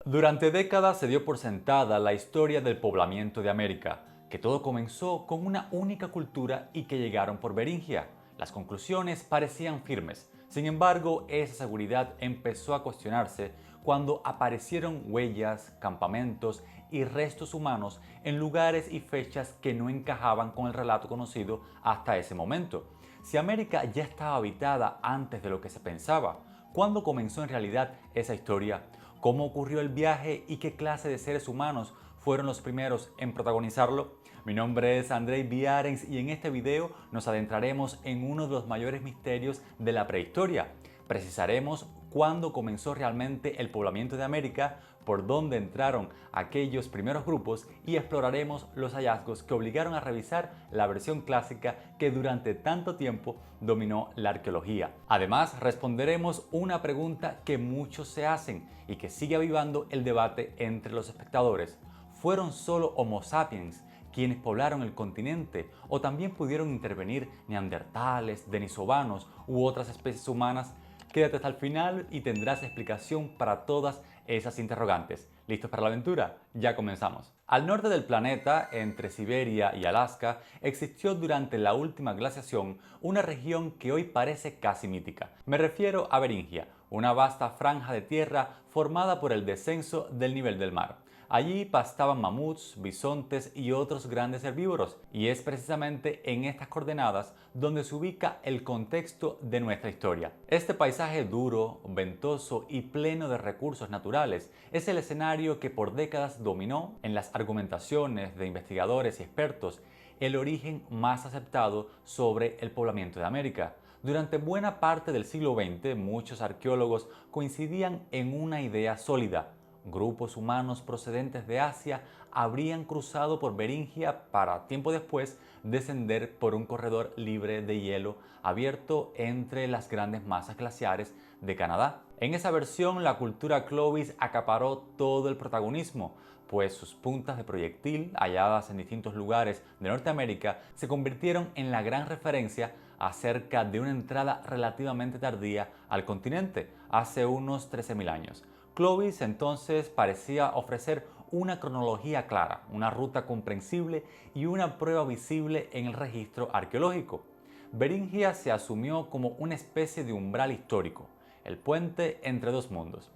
Durante décadas se dio por sentada la historia del poblamiento de América, que todo comenzó con una única cultura y que llegaron por Beringia. Las conclusiones parecían firmes. Sin embargo, esa seguridad empezó a cuestionarse cuando aparecieron huellas, campamentos y restos humanos en lugares y fechas que no encajaban con el relato conocido hasta ese momento. Si América ya estaba habitada antes de lo que se pensaba, ¿cuándo comenzó en realidad esa historia? ¿Cómo ocurrió el viaje y qué clase de seres humanos fueron los primeros en protagonizarlo? Mi nombre es Andrei Viarens y en este video nos adentraremos en uno de los mayores misterios de la prehistoria. Precisaremos cuándo comenzó realmente el poblamiento de América, por dónde entraron aquellos primeros grupos y exploraremos los hallazgos que obligaron a revisar la versión clásica que durante tanto tiempo dominó la arqueología. Además, responderemos una pregunta que muchos se hacen y que sigue avivando el debate entre los espectadores. ¿Fueron solo Homo sapiens quienes poblaron el continente o también pudieron intervenir neandertales, denisovanos u otras especies humanas? Quédate hasta el final y tendrás explicación para todas esas interrogantes. ¿Listos para la aventura? Ya comenzamos. Al norte del planeta, entre Siberia y Alaska, existió durante la última glaciación una región que hoy parece casi mítica. Me refiero a Beringia, una vasta franja de tierra formada por el descenso del nivel del mar. Allí pastaban mamuts, bisontes y otros grandes herbívoros, y es precisamente en estas coordenadas donde se ubica el contexto de nuestra historia. Este paisaje duro, ventoso y pleno de recursos naturales es el escenario que por décadas dominó en las argumentaciones de investigadores y expertos el origen más aceptado sobre el poblamiento de América. Durante buena parte del siglo XX, muchos arqueólogos coincidían en una idea sólida: grupos humanos procedentes de Asia habrían cruzado por Beringia para tiempo después descender por un corredor libre de hielo abierto entre las grandes masas glaciares de Canadá. En esa versión, la cultura Clovis acaparó todo el protagonismo, pues sus puntas de proyectil, halladas en distintos lugares de Norteamérica, se convirtieron en la gran referencia acerca de una entrada relativamente tardía al continente, hace unos 13.000 años. Clovis entonces parecía ofrecer una cronología clara, una ruta comprensible y una prueba visible en el registro arqueológico. Beringia se asumió como una especie de umbral histórico, el puente entre dos mundos.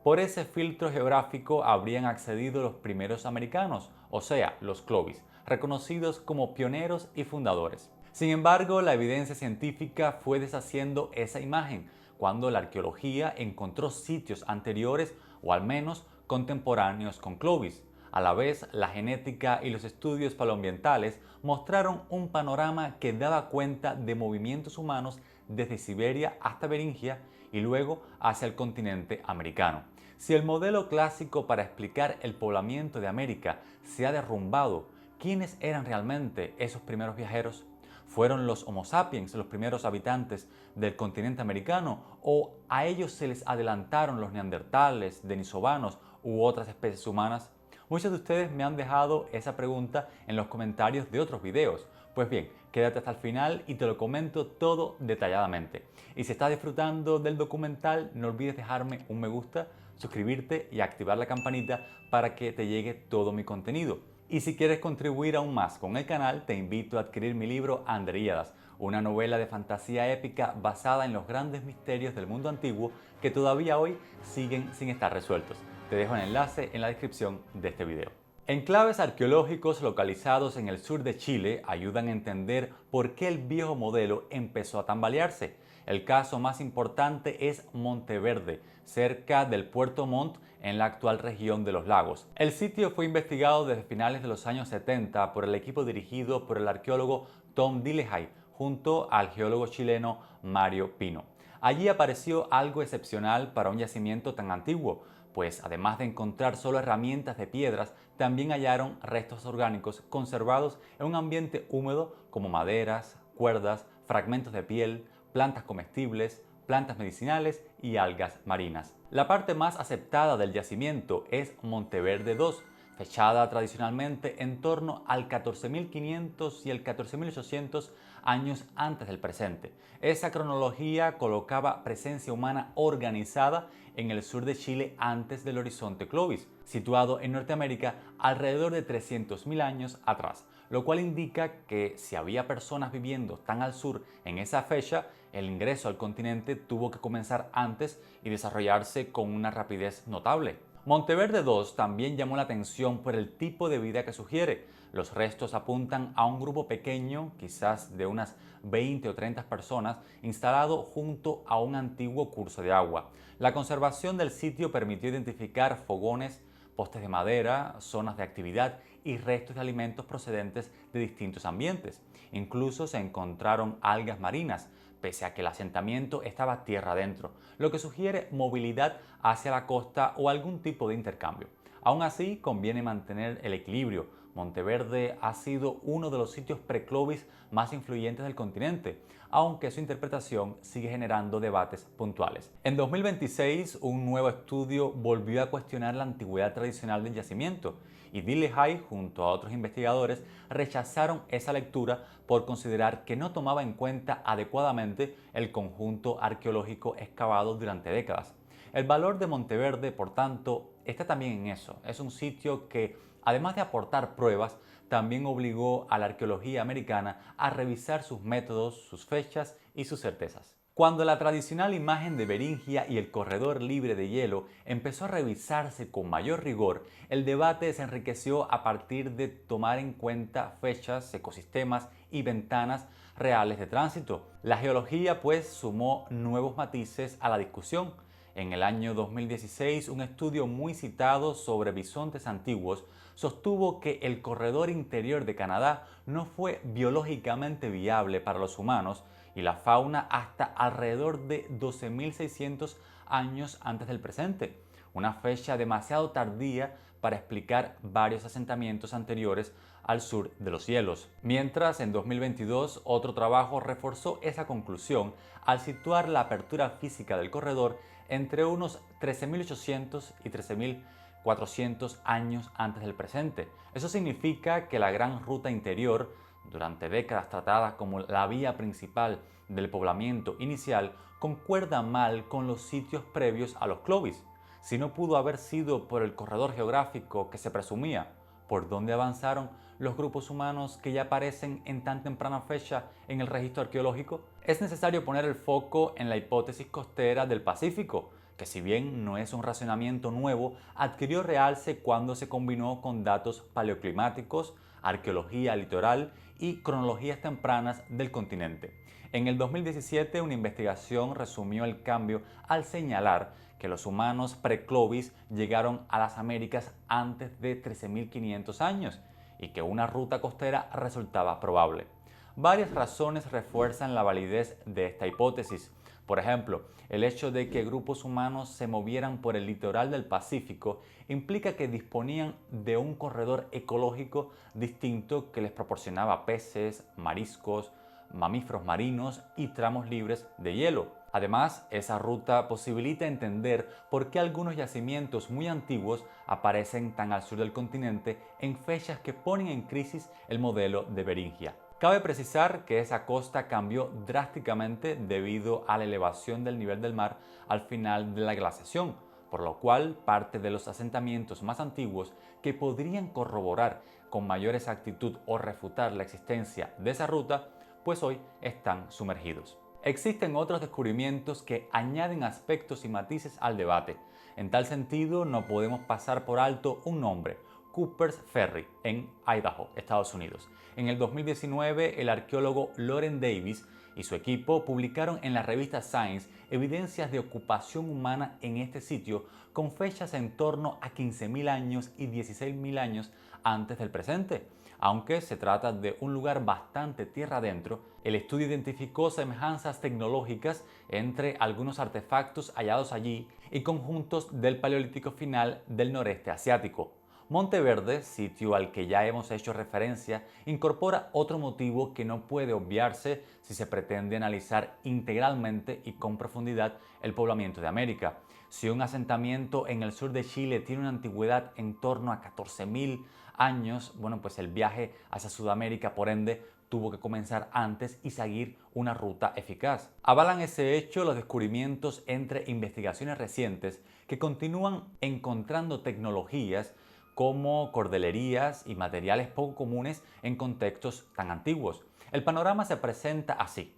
Por ese filtro geográfico habrían accedido los primeros americanos, o sea, los Clovis, reconocidos como pioneros y fundadores. Sin embargo, la evidencia científica fue deshaciendo esa imagen cuando la arqueología encontró sitios anteriores o al menos contemporáneos con Clovis. A la vez, la genética y los estudios paleoambientales mostraron un panorama que daba cuenta de movimientos humanos desde Siberia hasta Beringia y luego hacia el continente americano. Si el modelo clásico para explicar el poblamiento de América se ha derrumbado, ¿quiénes eran realmente esos primeros viajeros? ¿Fueron los Homo sapiens los primeros habitantes del continente americano o a ellos se les adelantaron los neandertales, denisovanos u otras especies humanas? Muchos de ustedes me han dejado esa pregunta en los comentarios de otros videos. Pues bien, quédate hasta el final y te lo comento todo detalladamente. Y si estás disfrutando del documental, no olvides dejarme un me gusta, suscribirte y activar la campanita para que te llegue todo mi contenido. Y si quieres contribuir aún más con el canal, te invito a adquirir mi libro Andreíadas, una novela de fantasía épica basada en los grandes misterios del mundo antiguo que todavía hoy siguen sin estar resueltos. Te dejo el enlace en la descripción de este video. Enclaves arqueológicos localizados en el sur de Chile ayudan a entender por qué el viejo modelo empezó a tambalearse. El caso más importante es Monteverde, cerca del Puerto Montt en la actual región de los lagos. El sitio fue investigado desde finales de los años 70 por el equipo dirigido por el arqueólogo Tom Dillehay junto al geólogo chileno Mario Pino. Allí apareció algo excepcional para un yacimiento tan antiguo, pues además de encontrar solo herramientas de piedras, también hallaron restos orgánicos conservados en un ambiente húmedo como maderas, cuerdas, fragmentos de piel, plantas comestibles, plantas medicinales y algas marinas. La parte más aceptada del yacimiento es Monteverde II, fechada tradicionalmente en torno al 14.500 y el 14.800 años antes del presente. Esa cronología colocaba presencia humana organizada en el sur de Chile antes del horizonte Clovis, situado en Norteamérica alrededor de 300.000 años atrás, lo cual indica que si había personas viviendo tan al sur en esa fecha, el ingreso al continente tuvo que comenzar antes y desarrollarse con una rapidez notable. Monteverde 2 también llamó la atención por el tipo de vida que sugiere. Los restos apuntan a un grupo pequeño, quizás de unas 20 o 30 personas, instalado junto a un antiguo curso de agua. La conservación del sitio permitió identificar fogones, postes de madera, zonas de actividad y restos de alimentos procedentes de distintos ambientes. Incluso se encontraron algas marinas, pese a que el asentamiento estaba tierra adentro, lo que sugiere movilidad hacia la costa o algún tipo de intercambio. Aún así, conviene mantener el equilibrio. Monteverde ha sido uno de los sitios pre-Clovis más influyentes del continente, aunque su interpretación sigue generando debates puntuales. En 2026, un nuevo estudio volvió a cuestionar la antigüedad tradicional del yacimiento, y Dillehay, junto a otros investigadores, rechazaron esa lectura por considerar que no tomaba en cuenta adecuadamente el conjunto arqueológico excavado durante décadas. El valor de Monteverde, por tanto, está también en eso. Es un sitio que, además de aportar pruebas, también obligó a la arqueología americana a revisar sus métodos, sus fechas y sus certezas. Cuando la tradicional imagen de Beringia y el corredor libre de hielo empezó a revisarse con mayor rigor, el debate se enriqueció a partir de tomar en cuenta fechas, ecosistemas y ventanas reales de tránsito. La geología, pues, sumó nuevos matices a la discusión. En el año 2016, un estudio muy citado sobre bisontes antiguos sostuvo que el corredor interior de Canadá no fue biológicamente viable para los humanos y la fauna hasta alrededor de 12.600 años antes del presente, una fecha demasiado tardía para explicar varios asentamientos anteriores al sur de los hielos. Mientras, en 2022, otro trabajo reforzó esa conclusión al situar la apertura física del corredor entre unos 13.800 y 13.400 años antes del presente. Eso significa que la gran ruta interior, durante décadas tratada como la vía principal del poblamiento inicial, concuerda mal con los sitios previos a los Clovis. Si no pudo haber sido por el corredor geográfico que se presumía, ¿por dónde avanzaron los grupos humanos que ya aparecen en tan temprana fecha en el registro arqueológico? Es necesario poner el foco en la hipótesis costera del Pacífico, que si bien no es un racionamiento nuevo, adquirió realce cuando se combinó con datos paleoclimáticos, arqueología litoral y cronologías tempranas del continente. En el 2017, una investigación resumió el cambio al señalar que los humanos pre-Clovis llegaron a las Américas antes de 13.500 años y que una ruta costera resultaba probable. Varias razones refuerzan la validez de esta hipótesis. Por ejemplo, el hecho de que grupos humanos se movieran por el litoral del Pacífico implica que disponían de un corredor ecológico distinto que les proporcionaba peces, mariscos, mamíferos marinos y tramos libres de hielo. Además, esa ruta posibilita entender por qué algunos yacimientos muy antiguos aparecen tan al sur del continente en fechas que ponen en crisis el modelo de Beringia. Cabe precisar que esa costa cambió drásticamente debido a la elevación del nivel del mar al final de la glaciación, por lo cual parte de los asentamientos más antiguos que podrían corroborar con mayor exactitud o refutar la existencia de esa ruta, pues hoy están sumergidos. Existen otros descubrimientos que añaden aspectos y matices al debate. En tal sentido, no podemos pasar por alto un nombre: Cooper's Ferry, en Idaho, Estados Unidos. En el 2019, el arqueólogo Loren Davis y su equipo publicaron en la revista Science evidencias de ocupación humana en este sitio con fechas en torno a 15.000 años y 16.000 años antes del presente. Aunque se trata de un lugar bastante tierra adentro, el estudio identificó semejanzas tecnológicas entre algunos artefactos hallados allí y conjuntos del Paleolítico final del noreste asiático. Monteverde, sitio al que ya hemos hecho referencia, incorpora otro motivo que no puede obviarse si se pretende analizar integralmente y con profundidad el poblamiento de América. Si un asentamiento en el sur de Chile tiene una antigüedad en torno a 14.000 años, bueno, pues el viaje hacia Sudamérica, por ende, tuvo que comenzar antes y seguir una ruta eficaz. Avalan ese hecho los descubrimientos entre investigaciones recientes que continúan encontrando tecnologías como cordelerías y materiales poco comunes en contextos tan antiguos. El panorama se presenta así: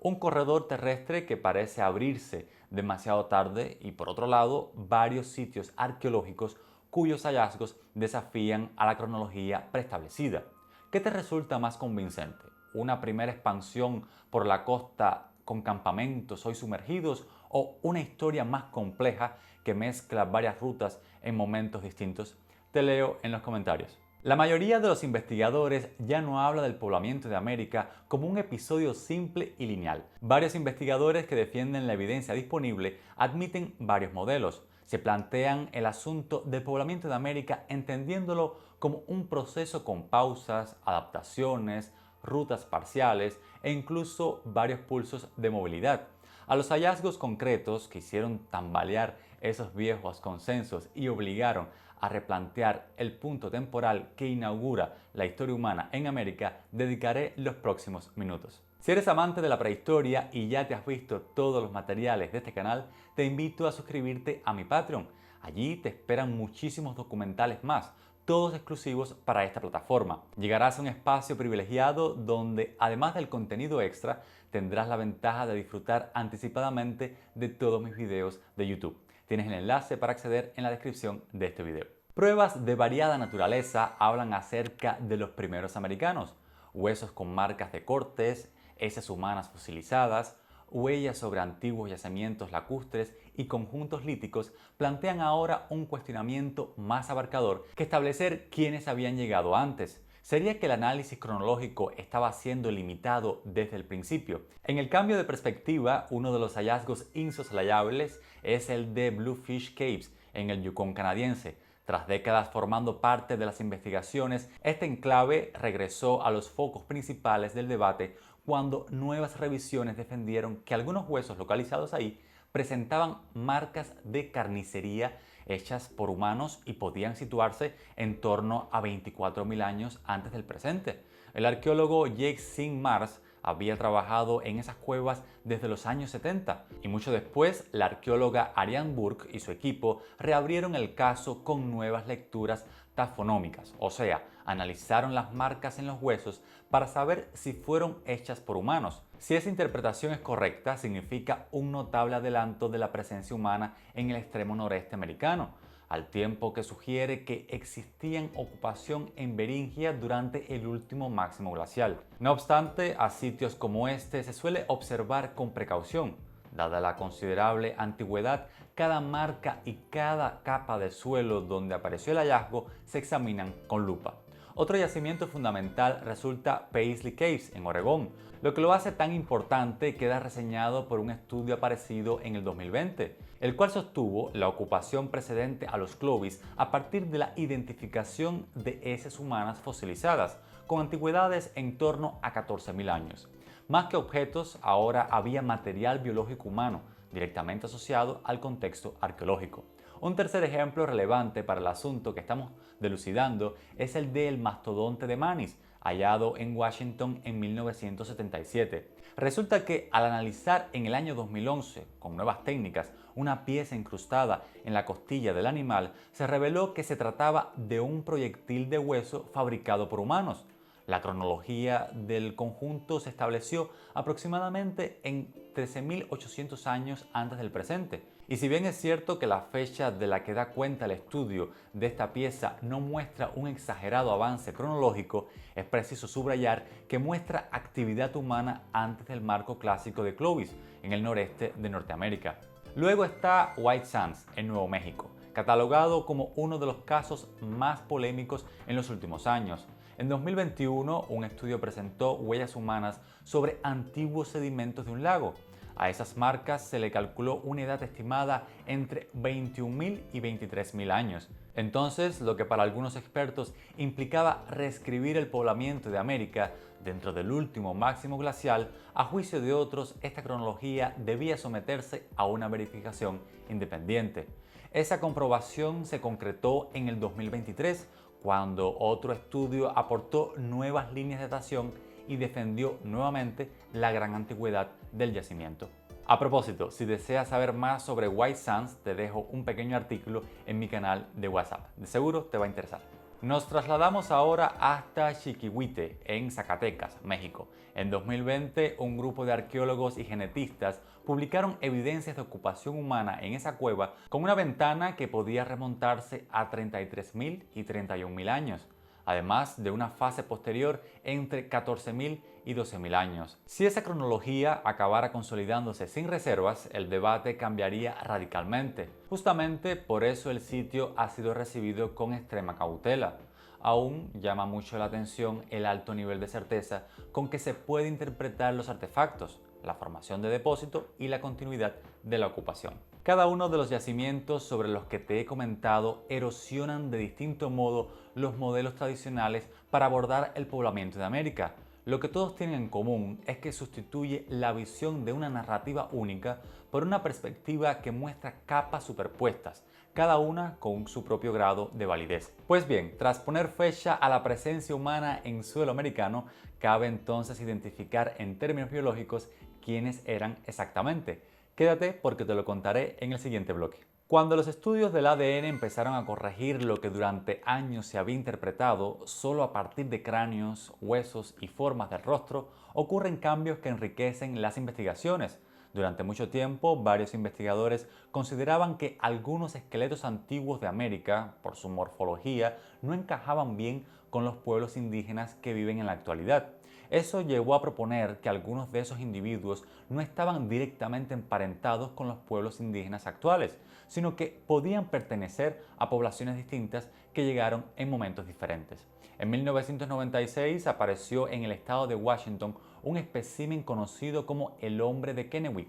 un corredor terrestre que parece abrirse demasiado tarde y, por otro lado, varios sitios arqueológicos cuyos hallazgos desafían a la cronología preestablecida. ¿Qué te resulta más convincente? ¿Una primera expansión por la costa con campamentos hoy sumergidos o una historia más compleja que mezcla varias rutas en momentos distintos? Te leo en los comentarios. La mayoría de los investigadores ya no habla del poblamiento de América como un episodio simple y lineal. Varios investigadores que defienden la evidencia disponible admiten varios modelos. Se plantean el asunto del poblamiento de América entendiéndolo como un proceso con pausas, adaptaciones, rutas parciales e incluso varios pulsos de movilidad. A los hallazgos concretos que hicieron tambalear esos viejos consensos y obligaron a replantear el punto temporal que inaugura la historia humana en América, dedicaré los próximos minutos. Si eres amante de la prehistoria y ya te has visto todos los materiales de este canal, te invito a suscribirte a mi Patreon. Allí te esperan muchísimos documentales más, todos exclusivos para esta plataforma. Llegarás a un espacio privilegiado donde, además del contenido extra, tendrás la ventaja de disfrutar anticipadamente de todos mis videos de YouTube. Tienes el enlace para acceder en la descripción de este video. Pruebas de variada naturaleza hablan acerca de los primeros americanos: huesos con marcas de cortes, heces humanas fosilizadas, huellas sobre antiguos yacimientos lacustres y conjuntos líticos plantean ahora un cuestionamiento más abarcador que establecer quiénes habían llegado antes. ¿Sería que el análisis cronológico estaba siendo limitado desde el principio? En el cambio de perspectiva, uno de los hallazgos insoslayables es el de Bluefish Caves en el Yukón canadiense. Tras décadas formando parte de las investigaciones, este enclave regresó a los focos principales del debate cuando nuevas revisiones defendieron que algunos huesos localizados ahí presentaban marcas de carnicería hechas por humanos y podían situarse en torno a 24.000 años antes del presente. El arqueólogo Jake Singh Mars había trabajado en esas cuevas desde los años 70 y mucho después la arqueóloga Ariane Burke y su equipo reabrieron el caso con nuevas lecturas tafonómicas, o sea, analizaron las marcas en los huesos para saber si fueron hechas por humanos. Si esa interpretación es correcta, significa un notable adelanto de la presencia humana en el extremo noreste americano, al tiempo que sugiere que existían ocupación en Beringia durante el último máximo glacial. No obstante, a sitios como este se suele observar con precaución. Dada la considerable antigüedad, cada marca y cada capa de suelo donde apareció el hallazgo se examinan con lupa. Otro yacimiento fundamental resulta Paisley Caves en Oregón. Lo que lo hace tan importante queda reseñado por un estudio aparecido en el 2020, el cual sostuvo la ocupación precedente a los Clovis a partir de la identificación de heces humanas fosilizadas, con antigüedades en torno a 14.000 años. Más que objetos, ahora había material biológico humano, directamente asociado al contexto arqueológico. Un tercer ejemplo relevante para el asunto que estamos delucidando es el del mastodonte de Manis, hallado en Washington en 1977. Resulta que al analizar en el año 2011, con nuevas técnicas, una pieza incrustada en la costilla del animal, se reveló que se trataba de un proyectil de hueso fabricado por humanos. La cronología del conjunto se estableció aproximadamente en 13.800 años antes del presente. Y si bien es cierto que la fecha de la que da cuenta el estudio de esta pieza no muestra un exagerado avance cronológico, es preciso subrayar que muestra actividad humana antes del marco clásico de Clovis, en el noreste de Norteamérica. Luego está White Sands, en Nuevo México, catalogado como uno de los casos más polémicos en los últimos años. En 2021, un estudio presentó huellas humanas sobre antiguos sedimentos de un lago. A esas marcas se le calculó una edad estimada entre 21.000 y 23.000 años. Entonces, lo que para algunos expertos implicaba reescribir el poblamiento de América dentro del último máximo glacial, a juicio de otros, esta cronología debía someterse a una verificación independiente. Esa comprobación se concretó en el 2023, cuando otro estudio aportó nuevas líneas de datación y defendió nuevamente la gran antigüedad del yacimiento. A propósito, si deseas saber más sobre White Sands, te dejo un pequeño artículo en mi canal de WhatsApp. De seguro te va a interesar. Nos trasladamos ahora hasta Chiquihuite, en Zacatecas, México. En 2020, un grupo de arqueólogos y genetistas publicaron evidencias de ocupación humana en esa cueva con una ventana que podía remontarse a 33.000 y 31.000 años, además de una fase posterior entre 14.000 y 12.000 años. Si esa cronología acabara consolidándose sin reservas, el debate cambiaría radicalmente. Justamente por eso el sitio ha sido recibido con extrema cautela. Aún llama mucho la atención el alto nivel de certeza con que se puede interpretar los artefactos, la formación de depósito y la continuidad de la ocupación. Cada uno de los yacimientos sobre los que te he comentado erosionan de distinto modo los modelos tradicionales para abordar el poblamiento de América. Lo que todos tienen en común es que sustituye la visión de una narrativa única por una perspectiva que muestra capas superpuestas, cada una con su propio grado de validez. Pues bien, tras poner fecha a la presencia humana en suelo americano, cabe entonces identificar en términos biológicos quiénes eran exactamente. Quédate porque te lo contaré en el siguiente bloque. Cuando los estudios del ADN empezaron a corregir lo que durante años se había interpretado solo a partir de cráneos, huesos y formas del rostro, ocurren cambios que enriquecen las investigaciones. Durante mucho tiempo, varios investigadores consideraban que algunos esqueletos antiguos de América, por su morfología, no encajaban bien con los pueblos indígenas que viven en la actualidad. Eso llevó a proponer que algunos de esos individuos no estaban directamente emparentados con los pueblos indígenas actuales, sino que podían pertenecer a poblaciones distintas que llegaron en momentos diferentes. En 1996 apareció en el estado de Washington un espécimen conocido como el hombre de Kennewick.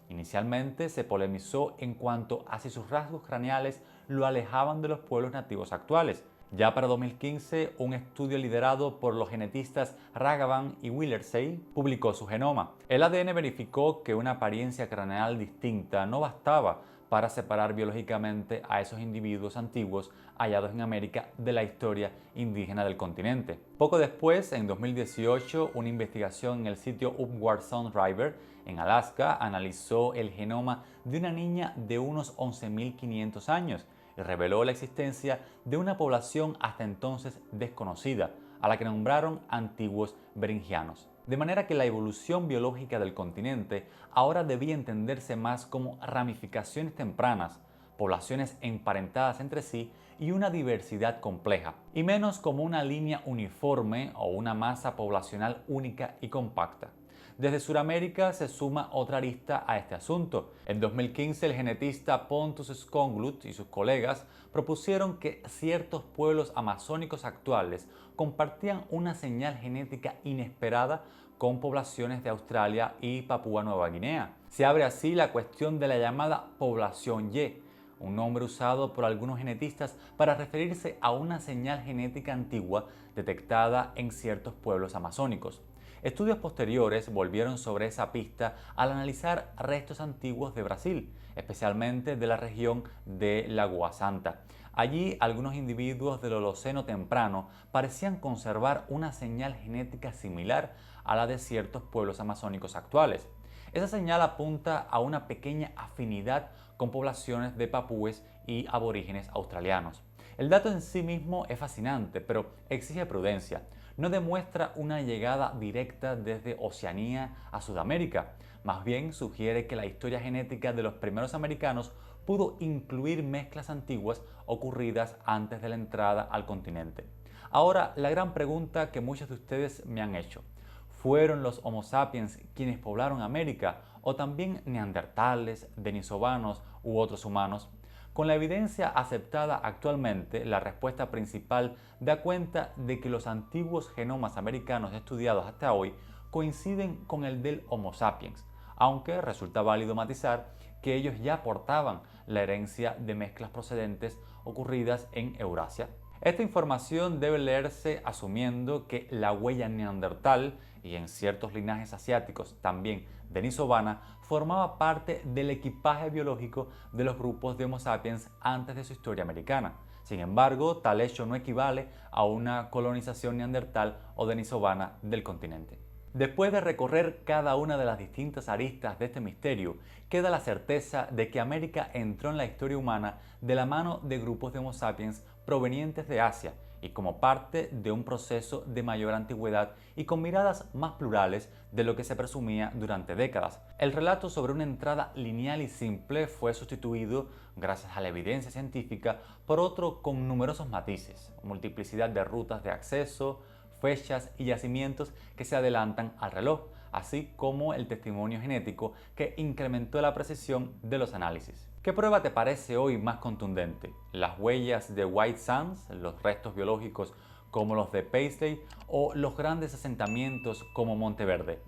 Inicialmente se polemizó en cuanto a si sus rasgos craneales lo alejaban de los pueblos nativos actuales. Ya para 2015, un estudio liderado por los genetistas Ragavan y Willersey publicó su genoma. El ADN verificó que una apariencia craneal distinta no bastaba para separar biológicamente a esos individuos antiguos hallados en América de la historia indígena del continente. Poco después, en 2018, una investigación en el sitio Upward Sun River, en Alaska, analizó el genoma de una niña de unos 11.500 años y reveló la existencia de una población hasta entonces desconocida, a la que nombraron antiguos beringianos. De manera que la evolución biológica del continente ahora debía entenderse más como ramificaciones tempranas, poblaciones emparentadas entre sí y una diversidad compleja, y menos como una línea uniforme o una masa poblacional única y compacta. Desde Sudamérica se suma otra arista a este asunto. En 2015 el genetista Pontus Skonglut y sus colegas propusieron que ciertos pueblos amazónicos actuales compartían una señal genética inesperada con poblaciones de Australia y Papúa Nueva Guinea. Se abre así la cuestión de la llamada población Y, un nombre usado por algunos genetistas para referirse a una señal genética antigua detectada en ciertos pueblos amazónicos. Estudios posteriores volvieron sobre esa pista al analizar restos antiguos de Brasil, especialmente de la región de Lagoa Santa. Allí, algunos individuos del Holoceno temprano parecían conservar una señal genética similar a la de ciertos pueblos amazónicos actuales. Esa señal apunta a una pequeña afinidad con poblaciones de papúes y aborígenes australianos. El dato en sí mismo es fascinante, pero exige prudencia. No demuestra una llegada directa desde Oceanía a Sudamérica. Más bien sugiere que la historia genética de los primeros americanos pudo incluir mezclas antiguas ocurridas antes de la entrada al continente. Ahora, la gran pregunta que muchos de ustedes me han hecho: ¿fueron los Homo sapiens quienes poblaron América o también neandertales, denisovanos u otros humanos? Con la evidencia aceptada actualmente, la respuesta principal da cuenta de que los antiguos genomas americanos estudiados hasta hoy coinciden con el del Homo sapiens, aunque resulta válido matizar que ellos ya portaban la herencia de mezclas procedentes ocurridas en Eurasia. Esta información debe leerse asumiendo que la huella neandertal, y en ciertos linajes asiáticos también denisovana, formaba parte del equipaje biológico de los grupos de Homo sapiens antes de su historia americana. Sin embargo, tal hecho no equivale a una colonización neandertal o denisovana del continente. Después de recorrer cada una de las distintas aristas de este misterio, queda la certeza de que América entró en la historia humana de la mano de grupos de Homo sapiens provenientes de Asia y como parte de un proceso de mayor antigüedad y con miradas más plurales de lo que se presumía durante décadas. El relato sobre una entrada lineal y simple fue sustituido, gracias a la evidencia científica, por otro con numerosos matices, multiplicidad de rutas de acceso, fechas y yacimientos que se adelantan al reloj, así como el testimonio genético que incrementó la precisión de los análisis. ¿Qué prueba te parece hoy más contundente? ¿Las huellas de White Sands, los restos biológicos como los de Paisley o los grandes asentamientos como Monteverde?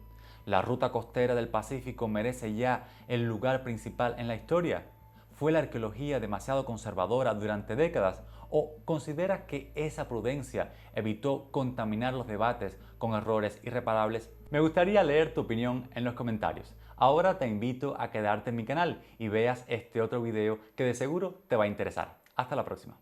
¿La ruta costera del Pacífico merece ya el lugar principal en la historia? ¿Fue la arqueología demasiado conservadora durante décadas o consideras que esa prudencia evitó contaminar los debates con errores irreparables? Me gustaría leer tu opinión en los comentarios. Ahora te invito a quedarte en mi canal y veas este otro video que de seguro te va a interesar. Hasta la próxima.